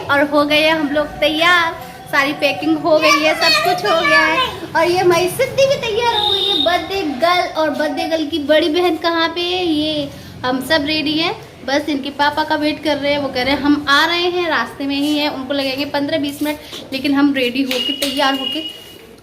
और हो गए हम लोग तैयार। सारी पैकिंग हो गई है, सब कुछ हो गया है। और ये हमारी सिद्धि भी तैयार हो गई है, बर्थडे गर्ल। और बर्थडे गर्ल की बड़ी बहन कहाँ पे है? ये हम सब रेडी हैं, बस इनके पापा का वेट कर रहे हैं। वो कह रहे हैं हम आ रहे हैं, रास्ते में ही हैं, उनको लगेंगे 15-20 मिनट, लेकिन हम रेडी होके तैयार होके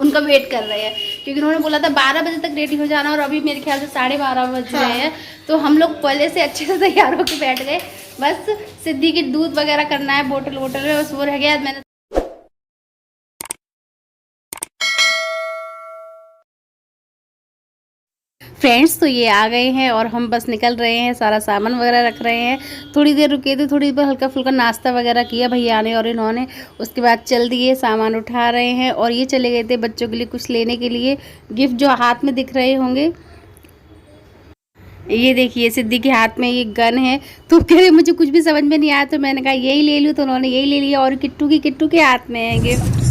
उनका वेट कर रहे हैं, क्योंकि उन्होंने बोला था 12 बजे तक रेडी हो जाना, और अभी मेरे ख्याल से 12:30 बज रहे हैं। तो हम लोग पहले से अच्छे से तैयार होके बैठ गए। बस सिद्धि की दूध वगैरह करना है बोतल वोटल में, बस वो रह गया। मैंने फ्रेंड्स तो ये आ गए हैं और हम बस निकल रहे हैं, सारा सामान वगैरह रख रहे हैं। थोड़ी देर रुके थे, थोड़ी देर हल्का फुल्का नाश्ता वगैरह किया भैया ने और इन्होंने, उसके बाद चल दिए, सामान उठा रहे हैं। और ये चले गए थे बच्चों के लिए कुछ लेने के लिए, गिफ्ट जो हाथ में दिख रहे होंगे। ये देखिए सिद्धि के हाथ में ये गन है, तो कह रहे मुझे कुछ भी समझ में नहीं आया, तो मैंने कहा यही ले लूँ, तो उन्होंने यही ले लिया। और किट्टू के हाथ में है गिफ्ट।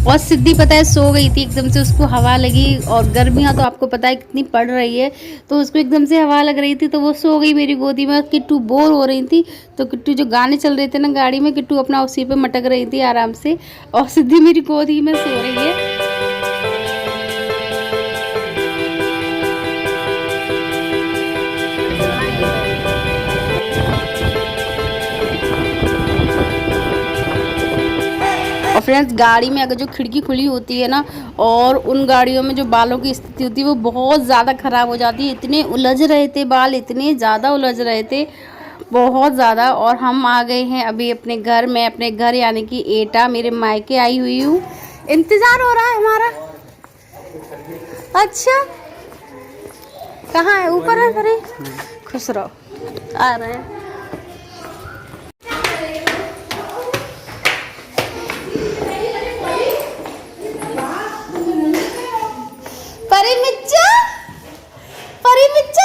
और सिद्धि पता है सो गई थी, एकदम से उसको हवा लगी, और गर्मियाँ तो आपको पता है कितनी पड़ रही है, तो उसको एकदम से हवा लग रही थी, तो वो सो गई मेरी गोदी में। किट्टू बोर हो रही थी, तो किट्टू जो गाने चल रहे थे ना गाड़ी में, किट्टू अपना उसी पे मटक रही थी आराम से, और सिद्धि मेरी गोदी में सो रही है। और फ्रेंड्स गाड़ी में अगर जो खिड़की खुली होती है ना, और उन गाड़ियों में जो बालों की स्थिति होती है वो बहुत ज़्यादा ख़राब हो जाती है। इतने उलझ रहे थे बाल, इतने ज़्यादा उलझ रहे थे, बहुत ज़्यादा। और हम आ गए हैं अभी अपने घर में, अपने घर यानी कि एटा, मेरे मायके आई हुई हूँ। इंतज़ार हो रहा है हमारा। अच्छा कहाँ है? ऊपर है। अरे खुश रहो, आ रहे हैं।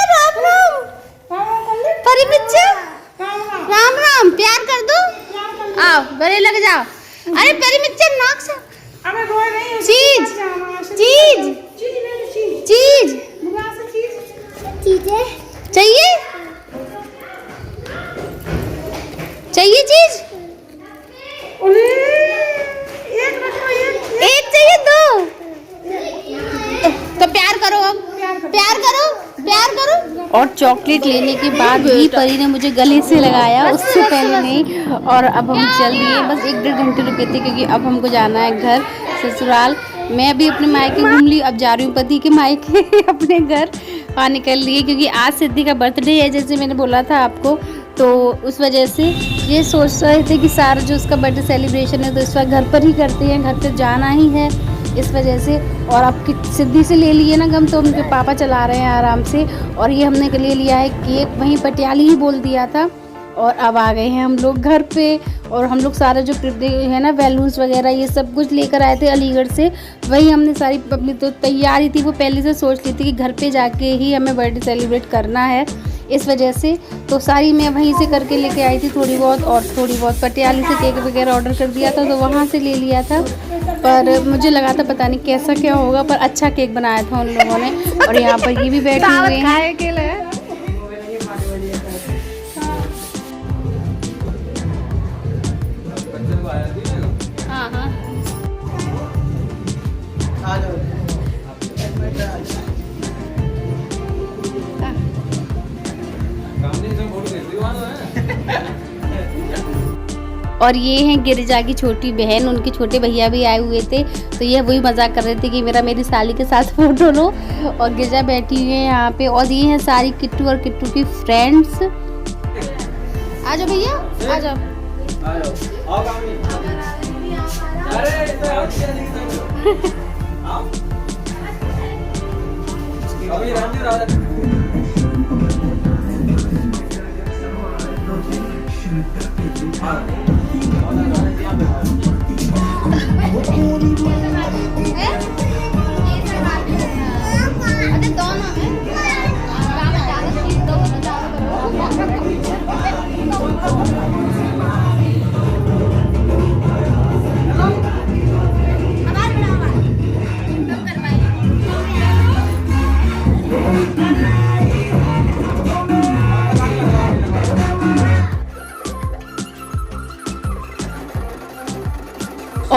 राम राम, परी मिर्चा राम राम, प्यार कर दो, आओ गले लग जाओ। अरे परी मिर्चा नाक से, चीज चीज चीज चाहिए, चाहिए चीज, एक चाहिए, दो तो प्यार करो, अब प्यार करो, प्यार करो। और चॉकलेट लेने के बाद ही परी ने मुझे गले से लगाया, उससे पहले नहीं। और अब हम चल दिए, बस 1-1.5 घंटे रुके थे, क्योंकि अब हमको जाना है घर ससुराल। मैं अभी अपने मायके घूम ली, अब जा रही हूँ पति के मायके अपने घर। वहाँ निकल लिए, क्योंकि आज सिद्धि का बर्थडे है, जैसे मैंने बोला था आपको, तो उस वजह से ये सोच रहे थे कि सारा जो उसका बर्थडे सेलिब्रेशन है तो इस बार घर पर ही करते हैं, घर पर जाना ही है इस वजह से। और अब सिद्धि से ले लिए ना गम, तो उनके पापा चला रहे हैं आराम से। और ये हमने ले लिया है केक, वहीं पटियाली ही बोल दिया था। और अब आ गए हैं हम लोग घर पे, और हम लोग सारा जो है ना बैलून्स वगैरह ये सब कुछ लेकर आए थे अलीगढ़ से। वही हमने सारी अपनी तो तैयारी थी वो पहले से सोच ली थी कि घर पे जाके ही हमें बर्थडे सेलिब्रेट करना है, इस वजह से तो सारी मैं वहीं से करके लेके आई थी थोड़ी बहुत। और थोड़ी बहुत पटियाली से केक वगैरह ऑर्डर कर दिया था, तो वहाँ से ले लिया था। पर मुझे लगा था पता नहीं कैसा क्या होगा, पर अच्छा केक बनाया था उन लोगों ने। और यहाँ पर ये भी बैठे हुए हैं। हाँ हाँ और ये हैं गिरिजा की छोटी बहन, उनके छोटे भैया भी आए हुए थे, तो ये वही मजाक कर रहे थे कि मेरी साली के साथ फोटो लो। और गिरिजा बैठी हुई है यहाँ पे, और ये हैं सारी किट्टू और किट्टू की फ्रेंड्स। आ जाओ भैया, आ जाओ।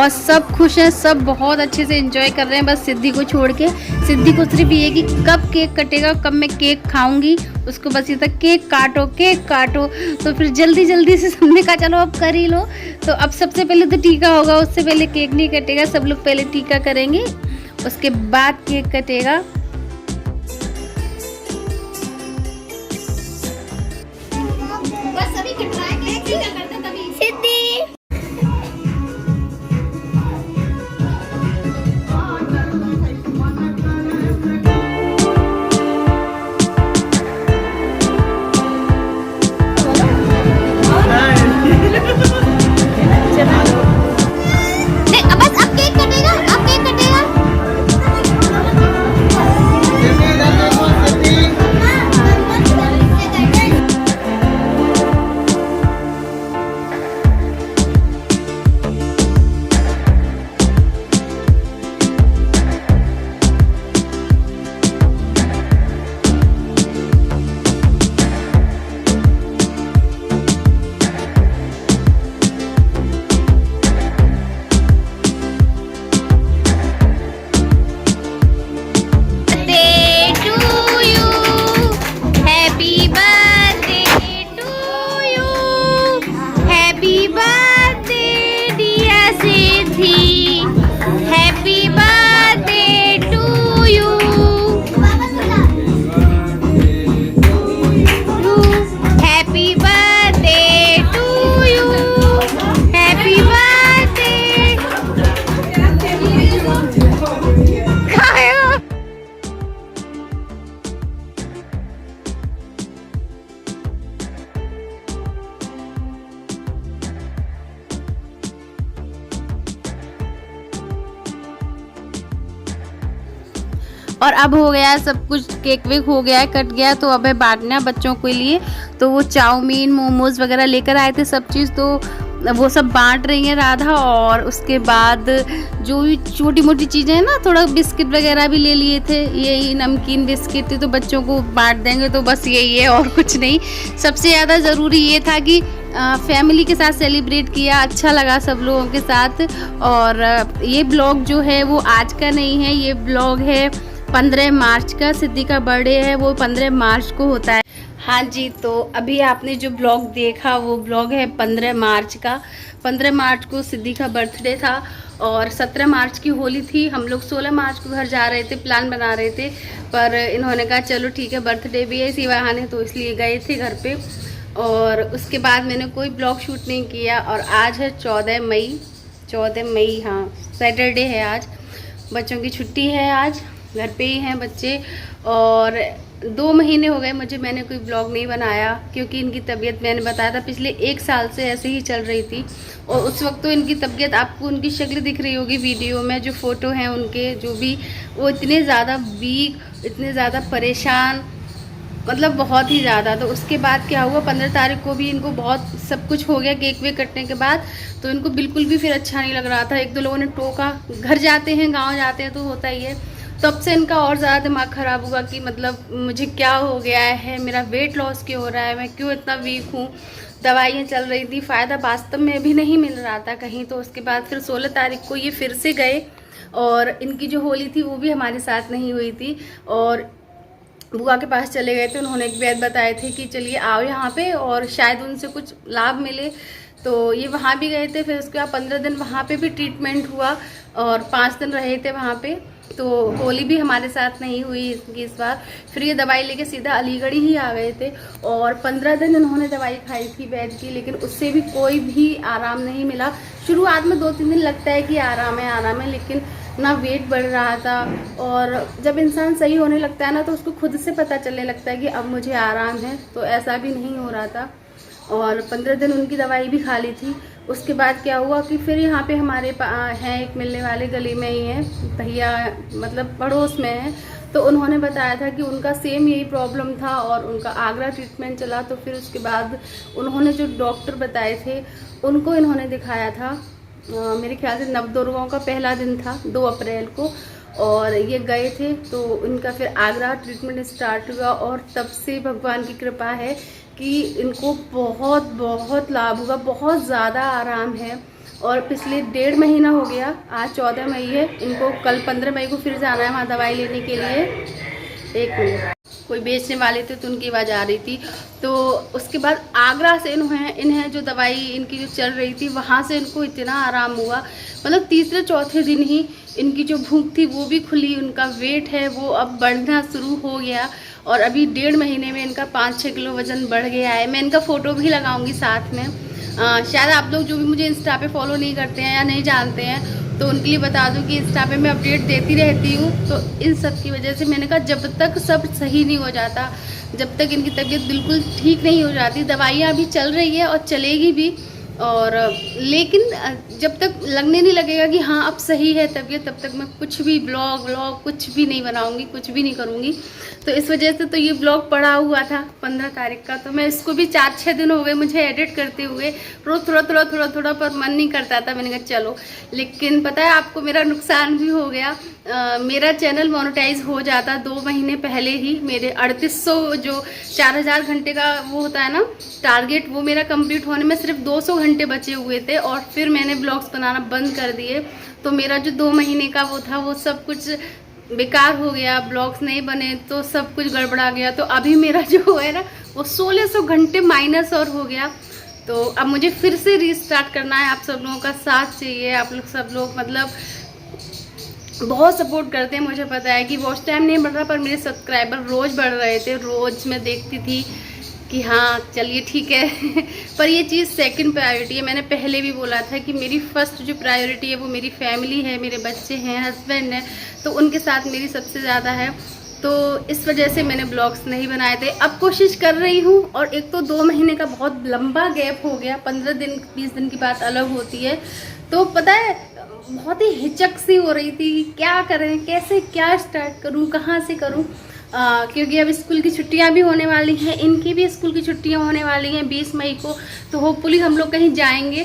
और सब खुश हैं, सब बहुत अच्छे से एंजॉय कर रहे हैं, बस सिद्धि को छोड़ के। सिद्धि को सिर्फ ये कि कब केक कटेगा, कब मैं केक खाऊंगी, उसको बस ये था केक काटो केक काटो। तो फिर जल्दी जल्दी से सबने कहा चलो अब कर ही लो। तो अब सबसे पहले तो टीका होगा, उससे पहले केक नहीं कटेगा, सब लोग पहले टीका करेंगे, उसके बाद केक कटेगा। और अब हो गया सब कुछ, केक वेक हो गया है, कट गया, तो अब है बांटना बच्चों के लिए। तो वो चाउमीन मोमोज वगैरह लेकर आए थे सब चीज़, तो वो सब बांट रही है राधा। और उसके बाद जो भी छोटी मोटी चीज़ें हैं ना, थोड़ा बिस्किट वगैरह भी ले लिए थे, यही नमकीन बिस्किट थे, तो बच्चों को बांट देंगे। तो बस यही है और कुछ नहीं। सबसे ज़्यादा ज़रूरी ये था कि फैमिली के साथ सेलिब्रेट किया, अच्छा लगा सब लोगों के साथ। और ये ब्लॉग जो है वो आज का नहीं है, ये ब्लॉग है 15 मार्च का। सिद्धि का बर्थडे है वो 15 मार्च को होता है। हाँ जी, तो अभी आपने जो ब्लॉग देखा वो ब्लॉग है 15 मार्च का। 15 मार्च को सिद्धि का बर्थडे था और 17 मार्च की होली थी। हम लोग 16 मार्च को घर जा रहे थे, प्लान बना रहे थे, पर इन्होंने कहा चलो ठीक है बर्थडे भी है इसी बहाने, तो इसलिए गए थे घर पे। और उसके बाद मैंने कोई ब्लॉग शूट नहीं किया। और आज है 14 मई, 14 मई, हाँ सैटरडे है आज, बच्चों की छुट्टी है, आज घर पे ही हैं बच्चे। और 2 महीने हो गए मैंने कोई ब्लॉग नहीं बनाया, क्योंकि इनकी तबीयत मैंने बताया था पिछले 1 साल से ऐसे ही चल रही थी। और उस वक्त तो इनकी तबीयत, आपको उनकी शक्ल दिख रही होगी वीडियो में, जो फ़ोटो हैं उनके जो भी, वो इतने ज़्यादा वीक, इतने ज़्यादा परेशान, मतलब बहुत ही ज़्यादा। तो उसके बाद क्या हुआ, 15 तारीख को भी इनको बहुत सब कुछ हो गया केक वेक कटने के बाद, तो इनको बिल्कुल भी फिर अच्छा नहीं लग रहा था। 1-2 लोगों ने टोका, घर जाते हैं गाँव जाते हैं तो होता ही है। तब से इनका और ज़्यादा दिमाग ख़राब हुआ कि मतलब मुझे क्या हो गया है, मेरा वेट लॉस क्यों हो रहा है, मैं क्यों इतना वीक हूँ। दवाइयाँ चल रही थी, फ़ायदा वास्तव में भी नहीं मिल रहा था कहीं। तो उसके बाद फिर 16 तारीख को ये फिर से गए, और इनकी जो होली थी वो भी हमारे साथ नहीं हुई थी। और बुआ के पास चले गए थे, उन्होंने एक वैद्य बताए थे कि चलिए आओ यहाँ पे और शायद उनसे कुछ लाभ मिले। तो ये वहाँ भी गए थे। फिर उसके बाद 15 दिन वहाँ पे भी ट्रीटमेंट हुआ और 5 दिन रहे थे वहाँ पे। तो होली भी हमारे साथ नहीं हुई इस बार। फिर ये दवाई लेके सीधा अलीगढ़ ही आ गए थे और 15 दिन इन्होंने दवाई खाई थी वैद्य की, लेकिन उससे भी कोई भी आराम नहीं मिला। शुरुआत में 2-3 दिन लगता है कि आराम है, लेकिन ना वेट बढ़ रहा था। और जब इंसान सही होने लगता है ना, तो उसको खुद से पता चलने लगता है कि अब मुझे आराम है, तो ऐसा भी नहीं हो रहा था। और 15 दिन उनकी दवाई भी खा ली थी। उसके बाद क्या हुआ कि फिर यहाँ पे हमारे हैं एक मिलने वाले, गली में ही हैं भैया, मतलब पड़ोस में हैं, तो उन्होंने बताया था कि उनका सेम यही प्रॉब्लम था और उनका आगरा ट्रीटमेंट चला। तो फिर उसके बाद उन्होंने जो डॉक्टर बताए थे उनको इन्होंने दिखाया था। मेरे ख्याल से नवदुर्गाओं का पहला दिन था 2 अप्रैल को, और ये गए थे। तो उनका फिर आगरा ट्रीटमेंट स्टार्ट हुआ और तब से भगवान की कृपा है कि इनको बहुत बहुत लाभ हुआ, बहुत ज़्यादा आराम है। और पिछले 1.5 महीना हो गया, आज 14 मई है, इनको कल 15 मई को फिर जाना है वहाँ दवाई लेने के लिए। एक मिनट, कोई बेचने वाले थे तो उनकी आवाज़ आ रही थी। तो उसके बाद आगरा से इन्हें जो दवाई इनकी जो चल रही थी वहाँ से इनको इतना आराम हुआ, मतलब तीसरे चौथे दिन ही इनकी जो भूख थी वो भी खुली, उनका वेट है वो अब बढ़ना शुरू हो गया और अभी 1.5 महीने में इनका 5-6 किलो वज़न बढ़ गया है। मैं इनका फ़ोटो भी लगाऊंगी साथ में। शायद आप लोग जो भी मुझे इंस्टा पे फॉलो नहीं करते हैं या नहीं जानते हैं तो उनके लिए बता दूं कि इंस्टा पे मैं अपडेट देती रहती हूँ। तो इन सब की वजह से मैंने कहा जब तक सब सही नहीं हो जाता, जब तक इनकी तबीयत बिल्कुल ठीक नहीं हो जाती, दवाइयाँ अभी चल रही है और चलेगी भी, और लेकिन जब तक लगने नहीं लगेगा कि हाँ अब सही है तबीयत, तब तक मैं कुछ भी ब्लॉग कुछ भी नहीं बनाऊंगी, कुछ भी नहीं करूँगी। तो इस वजह से तो ये ब्लॉग पड़ा हुआ था 15 तारीख का, तो मैं इसको भी 4-6 दिन हो गए मुझे एडिट करते हुए, रोज़ थोड़ा पर मन नहीं करता था। मैंने कहा चलो, लेकिन पता है आपको मेरा नुकसान भी हो गया। मेरा चैनल मोनेटाइज हो जाता 2 महीने पहले ही। मेरे 3800 जो 4000 घंटे का वो होता है ना टारगेट, वो मेरा कंप्लीट होने में सिर्फ 200 घंटे बचे हुए थे और फिर मैंने ब्लॉग्स बनाना बंद कर दिए। तो मेरा जो 2 महीने का वो था वो सब कुछ बेकार हो गया, ब्लॉग्स नहीं बने तो सब कुछ गड़बड़ा गया। तो अभी मेरा जो है ना वो 1600 घंटे माइनस और हो गया। तो अब मुझे फिर से रीस्टार्ट करना है। आप सब लोगों का साथ चाहिए। आप लोग सब लोग मतलब बहुत सपोर्ट करते हैं। मुझे पता है कि वॉच टाइम नहीं बढ़ रहा पर मेरे सब्सक्राइबर रोज़ बढ़ रहे थे, रोज़ मैं देखती थी कि हाँ चलिए ठीक है पर ये चीज़ सेकंड प्रायोरिटी है। मैंने पहले भी बोला था कि मेरी फर्स्ट जो प्रायोरिटी है वो मेरी फैमिली है, मेरे बच्चे हैं, हस्बैंड है, तो उनके साथ मेरी सबसे ज़्यादा है। तो इस वजह से मैंने ब्लॉग्स नहीं बनाए थे। अब कोशिश कर रही हूँ। और एक तो 2 महीने का बहुत लंबा गैप हो गया, 15 दिन 20 दिन की बात अलग होती है। तो पता है बहुत ही हिचक सी हो रही थी, क्या करें, कैसे क्या स्टार्ट करूँ, कहाँ से करूँ, क्योंकि अब स्कूल की छुट्टियां भी होने वाली हैं, इनकी भी स्कूल की छुट्टियां होने वाली हैं 20 मई को। तो होपफुली हम लोग कहीं जाएंगे।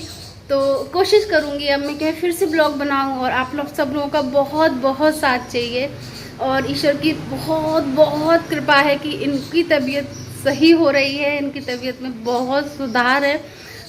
तो कोशिश करूँगी अब मैं फिर से ब्लॉग बनाऊँ। और आप लोग सब लोगों का बहुत बहुत साथ चाहिए और ईश्वर की बहुत बहुत कृपा है कि इनकी तबीयत सही हो रही है, इनकी तबीयत में बहुत सुधार है।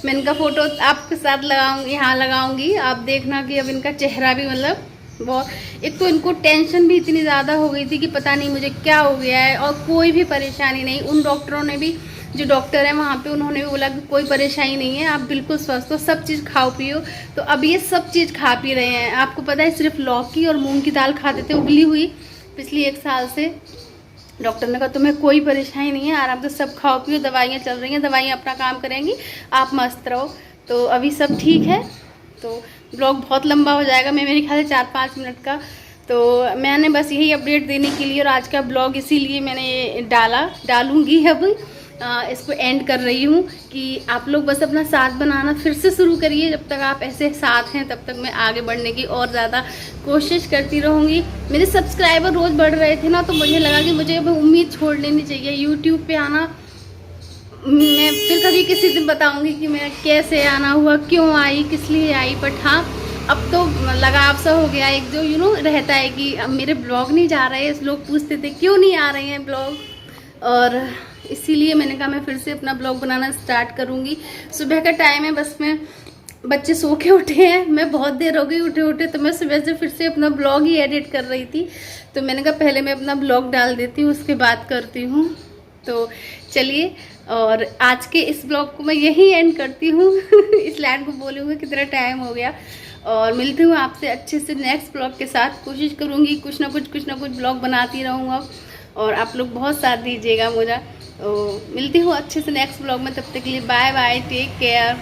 मैं इनका फ़ोटो आपके साथ लगाऊंगी, यहाँ लगाऊंगी, आप देखना कि अब इनका चेहरा भी मतलब बहुत, एक तो इनको टेंशन भी इतनी ज़्यादा हो गई थी कि पता नहीं मुझे क्या हो गया है, और कोई भी परेशानी नहीं। उन डॉक्टरों ने भी, जो डॉक्टर हैं वहाँ पे, उन्होंने भी बोला कि कोई परेशानी नहीं है, आप बिल्कुल स्वस्थ हो, सब चीज़ खाओ पियो। तो अब ये सब चीज़ खा पी रहे हैं। आपको पता है सिर्फ लौकी और मूँग की दाल खाते थे उबली हुई पिछली 1 साल से। डॉक्टर ने कहा तुम्हें कोई परेशानी नहीं है, आराम से सब खाओ पियो, दवाइयाँ चल रही हैं, दवाइयाँ अपना काम करेंगी, आप मस्त रहो। तो अभी सब ठीक है। तो ब्लॉग बहुत लंबा हो जाएगा, मैं मेरे ख्याल से 4-5 मिनट का। तो मैंने बस यही अपडेट देने के लिए और आज का ब्लॉग इसीलिए मैंने डालूँगी अब। इसको एंड कर रही हूँ कि आप लोग बस अपना साथ बनाना फिर से शुरू करिए। जब तक आप ऐसे साथ हैं तब तक मैं आगे बढ़ने की और ज़्यादा कोशिश करती रहूँगी। मेरे सब्सक्राइबर रोज़ बढ़ रहे थे ना, तो मुझे लगा कि मुझे अब उम्मीद छोड़ लेनी चाहिए यूट्यूब पे आना। मैं फिर कभी किसी दिन बताऊँगी कि मैं कैसे आना हुआ, क्यों आई, किस लिए आई। बट हाँ, अब तो लगाव सा हो गया एक, जो रहता है कि अब मेरे ब्लॉग नहीं जा रहे हैं। लोग पूछते थे क्यों नहीं आ रहे हैं ब्लॉग, और इसीलिए मैंने कहा मैं फिर से अपना ब्लॉग बनाना स्टार्ट करूँगी। सुबह का टाइम है, बस मैं बच्चे सो के उठे हैं, मैं बहुत देर हो गई उठे, तो मैं सुबह से फिर से अपना ब्लॉग ही एडिट कर रही थी। तो मैंने कहा पहले मैं अपना ब्लॉग डाल देती हूँ, उसके बाद करती हूँ। तो चलिए, और आज के इस ब्लॉग को मैं यहीं एंड करती हूँ इस लाइन को बोले हुए कितना टाइम हो गया। और मिलती हूँ आपसे अच्छे से नेक्स्ट ब्लॉग के साथ। कोशिश करूँगी कुछ ना कुछ ब्लॉग बनाती रहूँगा और आप लोग बहुत साथ दीजिएगा मुझे। तो मिलती हूँ अच्छे से नेक्स्ट ब्लॉग में, तब तक के लिए बाय बाय, टेक केयर।